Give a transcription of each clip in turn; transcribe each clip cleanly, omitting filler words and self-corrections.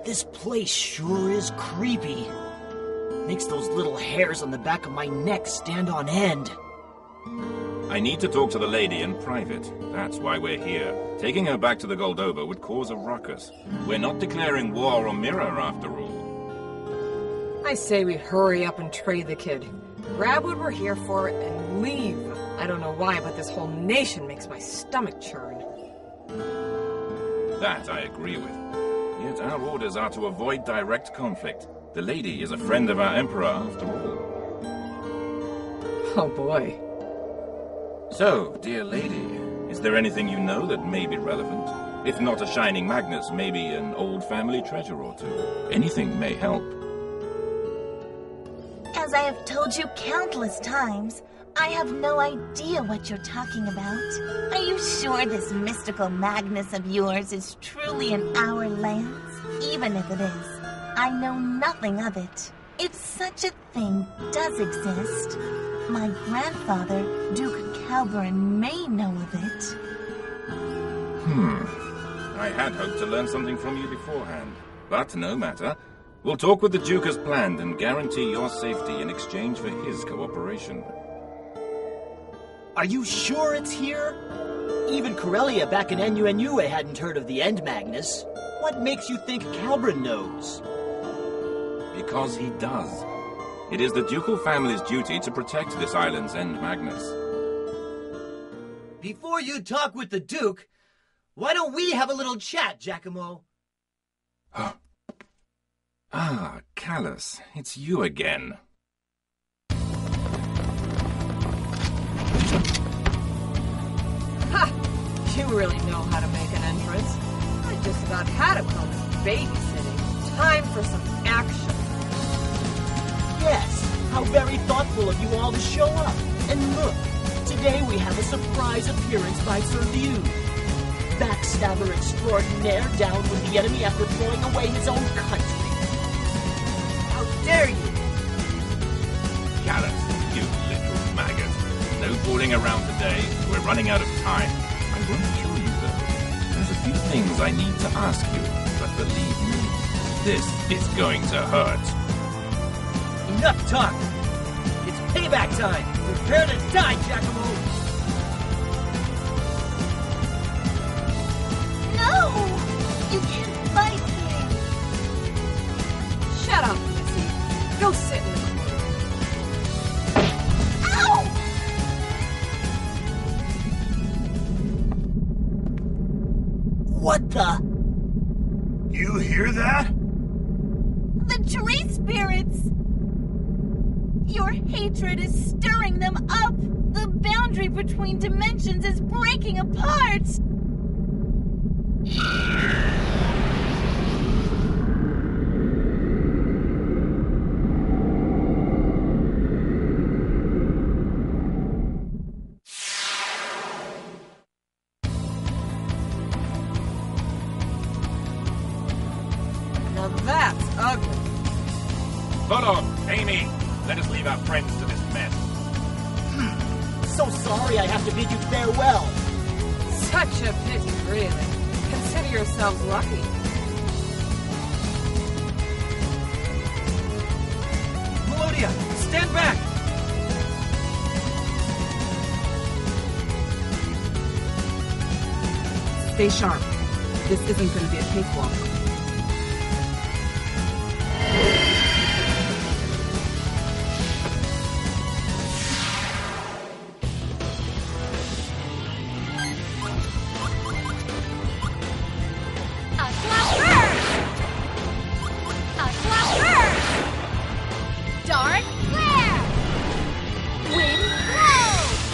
This place sure is creepy. Makes those little hairs on the back of my neck stand on end. I need to talk to the lady in private. That's why we're here. Taking her back to the Goldova would cause a ruckus. We're not declaring war on Mira, after all. I say we hurry up and trade the kid. Grab what we're here for and leave. I don't know why, but this whole nation makes my stomach churn. That I agree with. Yet our orders are to avoid direct conflict. The lady is a friend of our Emperor, after all. Oh boy. So, dear lady, is there anything you know that may be relevant? If not a shining Magnus, maybe an old family treasure or two. Anything may help. As I have told you countless times, I have no idea what you're talking about. Are you sure this mystical Magnus of yours is truly in our lands? Even if it is, I know nothing of it. If such a thing does exist, my grandfather, Duke Calbren, may know of it. I had hoped to learn something from you beforehand. But no matter. We'll talk with the Duke as planned and guarantee your safety in exchange for his cooperation. Are you sure it's here? Even Corellia back in Anuenue hadn't heard of the End Magnus. What makes you think Calbren knows? Because he does. It is the ducal family's duty to protect this island's End Magnus. Before you talk with the Duke, why don't we have a little chat, Giacomo? Ah, Callus, it's you again. Ha! You really know how to make an entrance. I just about had a moment babysitting. Time for some action. Yes, how very thoughtful of you all to show up. And look, today we have a surprise appearance by Sir View. Backstabber extraordinaire down with the enemy after throwing away his own country. How dare you! Callus, you little maggot. No fooling around today. We're running out of time. I won't kill you, though. There's a few things I need to ask you, but believe me, this is going to hurt. Enough talk! It's payback time! Prepare to die, Giacomo! No! You can't fight me! Shut up, Missy. Go sit in the corner. Ow! What the? You hear that? The tree spirits! Your hatred is stirring them up! The boundary between dimensions is breaking apart! Now that's ugly. Hold on, Amy. Let us leave our friends to this mess. So sorry I have to bid you farewell. Such a pity, really. Consider yourselves lucky. Melodia, stand back! Stay sharp. This isn't going to be a cakewalk. Dark flare! Wind blow!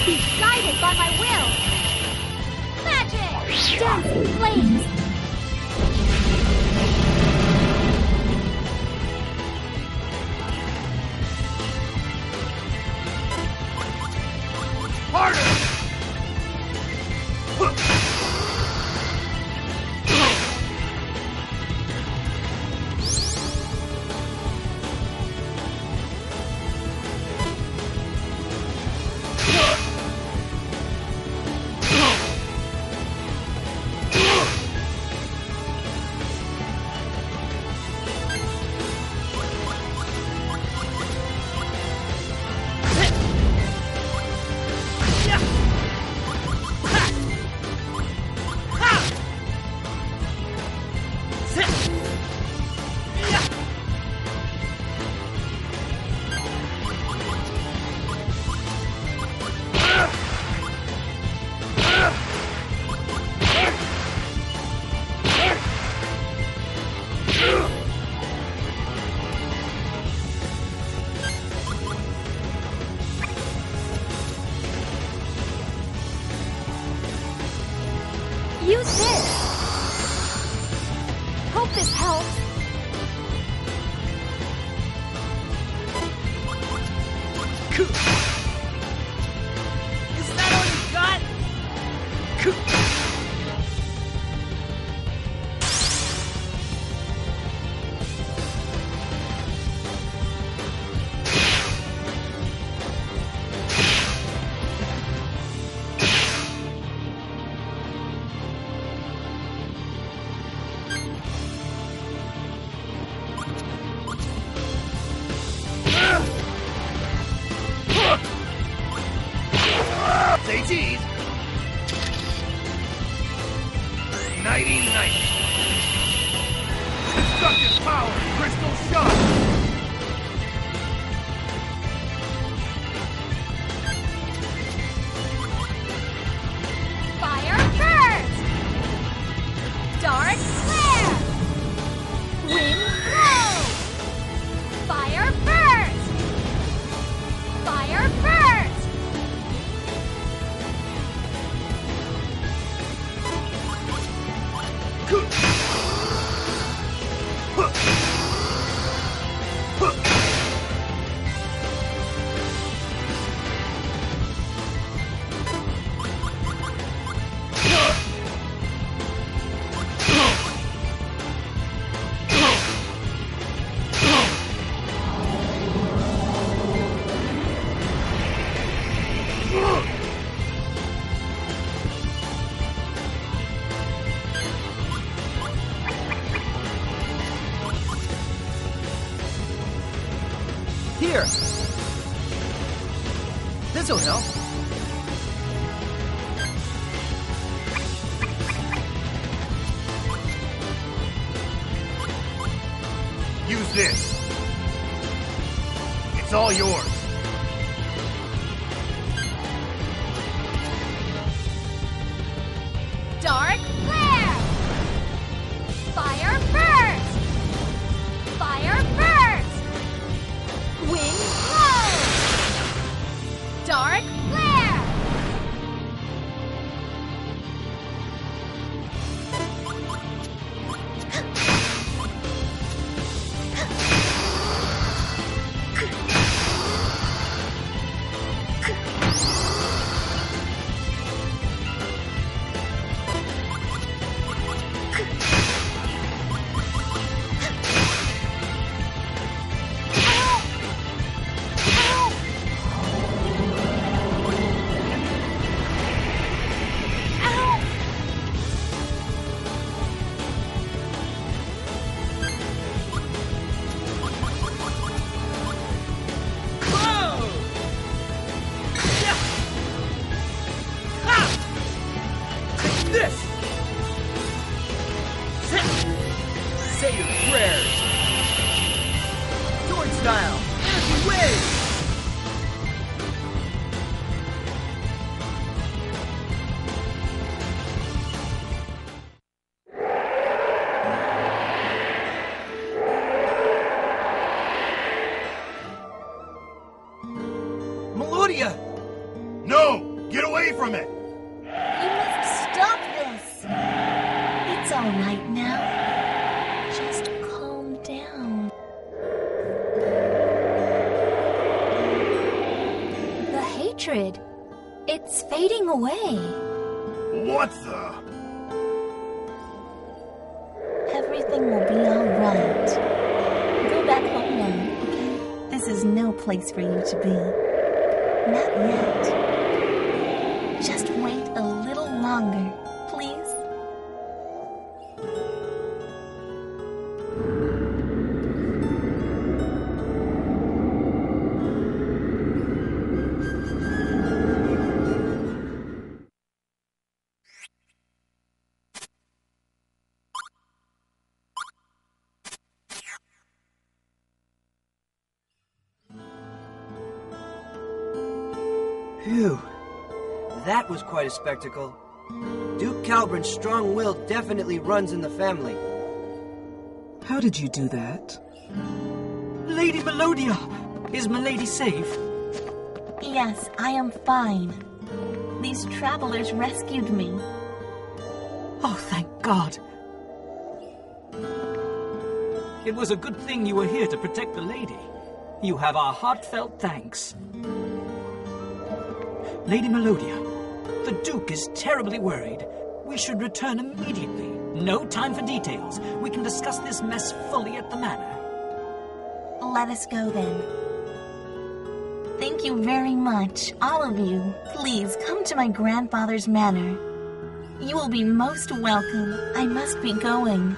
Be guided by my will! Magic! Dancing flames! Use this! Hope this helps. Is that all you got? Say cheese. Nighty-night. Destructive power, crystal shot. Fire burst! Dark flare! Wind blow! Fire burst! Fire burst! Here. This'll help. Use this. It's all yours. Dark flare! Fire burst! Fire burst! Wind blow! Dark flare! Say your prayers. Sword style. Energy wave. Melodia! No! Get away from it! You must stop this. It's all right now. Just calm down. The hatred. It's fading away. What the? Everything will be all right. Go back home now, okay? This is no place for you to be. Not yet. Just wait a little longer, please. Phew. That was quite a spectacle. Duke Calbren's strong will definitely runs in the family. How did you do that? Lady Melodia! Is Milady safe? Yes, I am fine. These travelers rescued me. Oh, thank God. It was a good thing you were here to protect the lady. You have our heartfelt thanks. Lady Melodia, the Duke is terribly worried. We should return immediately. No time for details. We can discuss this mess fully at the manor. Let us go then. Thank you very much, all of you. Please come to my grandfather's manor. You will be most welcome. I must be going.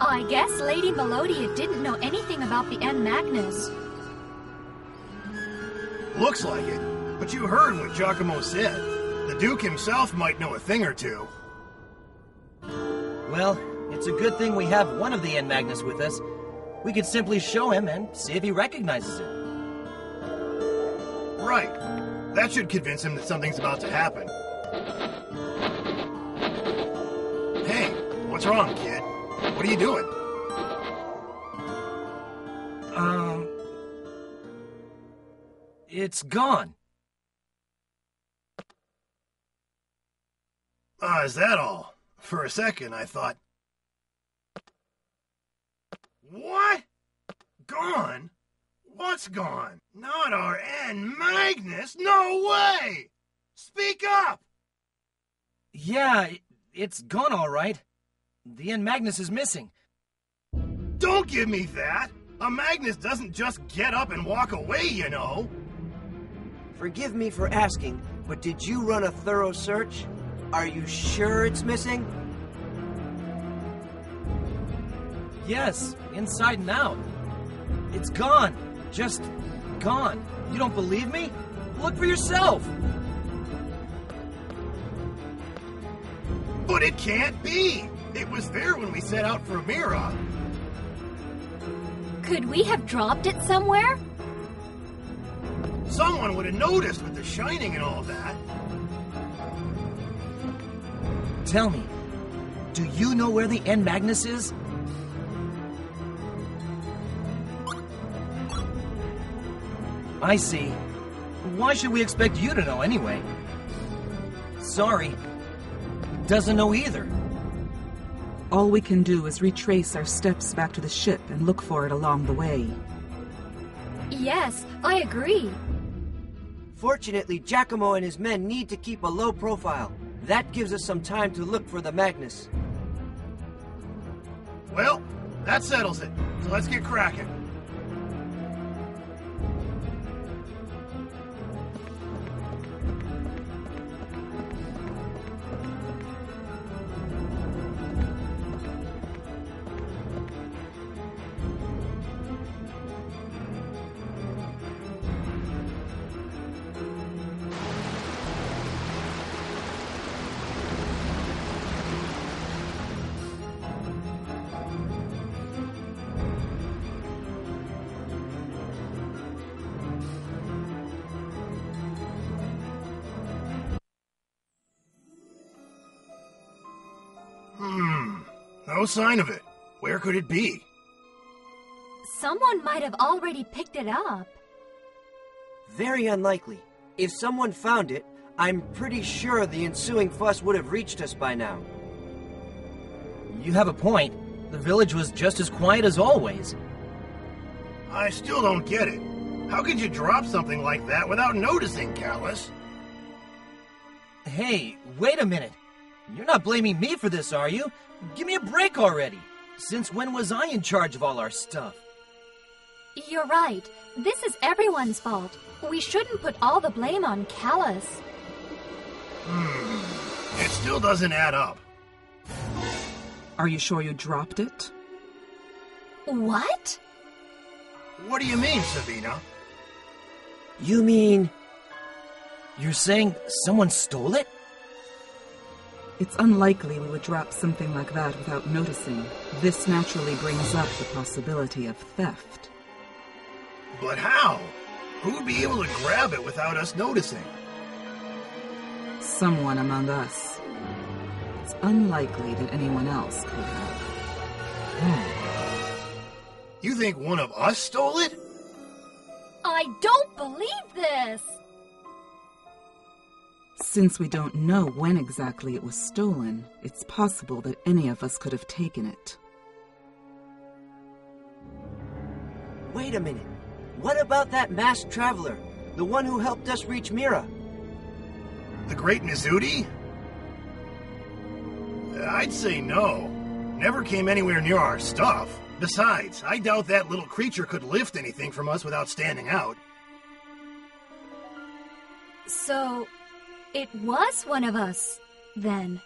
I guess Lady Melodia didn't know anything about the End Magnus. Looks like it. But you heard what Giacomo said. The Duke himself might know a thing or two. Well, it's a good thing we have one of the End Magnus with us. We could simply show him and see if he recognizes it. Right. That should convince him that something's about to happen. Hey, what's wrong, kid? What are you doing? It's gone. Is that all? For a second, I thought... What? Gone? What's gone? Not our End Magnus? No way! Speak up! Yeah, it's gone all right. The End Magnus is missing. Don't give me that! A Magnus doesn't just get up and walk away, you know. Forgive me for asking, but did you run a thorough search? Are you sure it's missing? Yes, inside and out. It's gone. Just gone. You don't believe me? Look for yourself. But it can't be! It was there when we set out for Mira. Could we have dropped it somewhere? Someone would have noticed with the shining and all that. Tell me, do you know where the End Magnus is? I see. Why should we expect you to know anyway? Sorry. Doesn't know either. All we can do is retrace our steps back to the ship and look for it along the way. Yes, I agree. Fortunately, Giacomo and his men need to keep a low profile. That gives us some time to look for the Magnus. Well, that settles it. So let's get cracking. No sign of it. Where could it be? Someone might have already picked it up. Very unlikely. If someone found it, I'm pretty sure the ensuing fuss would have reached us by now. You have a point. The village was just as quiet as always. I still don't get it. How could you drop something like that without noticing, Callus? Hey, wait a minute. You're not blaming me for this, are you? Give me a break already. Since when was I in charge of all our stuff? You're right. This is everyone's fault. We shouldn't put all the blame on Callus. It still doesn't add up. Are you sure you dropped it? What? What do you mean, Sabina? You mean... You're saying someone stole it? It's unlikely we would drop something like that without noticing. This naturally brings up the possibility of theft. But how? Who would be able to grab it without us noticing? Someone among us. It's unlikely that anyone else could have. You think one of us stole it? I don't believe this! Since we don't know when exactly it was stolen, it's possible that any of us could have taken it. Wait a minute. What about that masked traveler? The one who helped us reach Mira? The Great Mizuti? I'd say no. Never came anywhere near our stuff. Besides, I doubt that little creature could lift anything from us without standing out. So, it was one of us, then.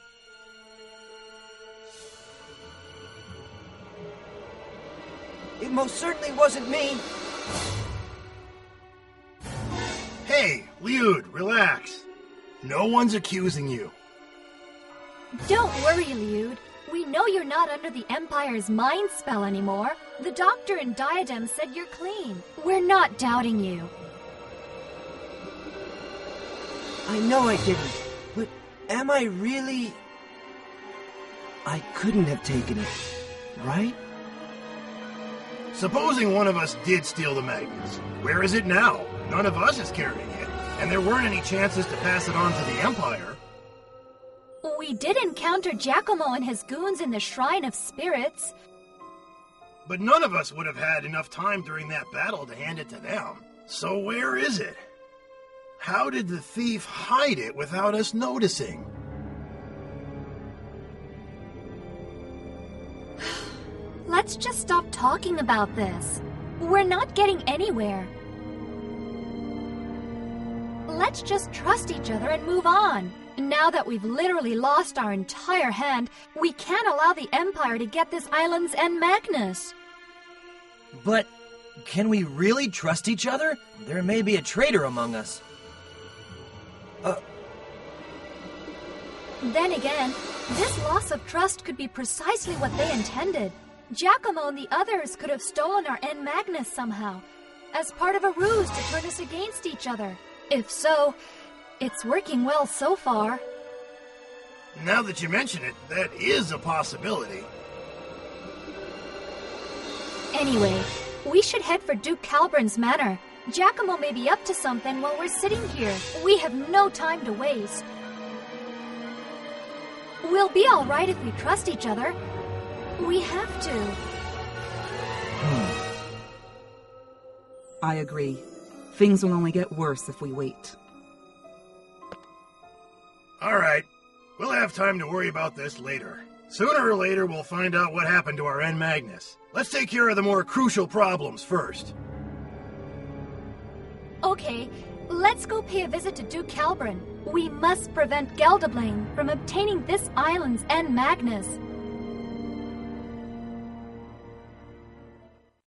It most certainly wasn't me. Hey, Liud, relax. No one's accusing you. Don't worry, Liud. We know you're not under the Empire's mind spell anymore. The doctor in Diadem said you're clean. We're not doubting you. I know I didn't, but am I really... I couldn't have taken it, right? Supposing one of us did steal the Magnus. Where is it now? None of us is carrying it, and there weren't any chances to pass it on to the Empire. We did encounter Giacomo and his goons in the Shrine of Spirits. But none of us would have had enough time during that battle to hand it to them. So where is it? How did the thief hide it without us noticing? Let's just stop talking about this. We're not getting anywhere. Let's just trust each other and move on. Now that we've literally lost our entire hand, we can't allow the Empire to get this island's End Magnus. But can we really trust each other? There may be a traitor among us. Then again, this loss of trust could be precisely what they intended. Giacomo and the others could have stolen our End Magnus somehow, as part of a ruse to turn us against each other. If so, it's working well so far. Now that you mention it, that is a possibility. Anyway, we should head for Duke Calbren's manor. Giacomo may be up to something while we're sitting here. We have no time to waste. We'll be all right if we trust each other. We have to. I agree. Things will only get worse if we wait. All right. We'll have time to worry about this later. Sooner or later, we'll find out what happened to our End Magnus. Let's take care of the more crucial problems first. Okay, let's go pay a visit to Duke Calbren. We must prevent Geldeblane from obtaining this island's End Magnus.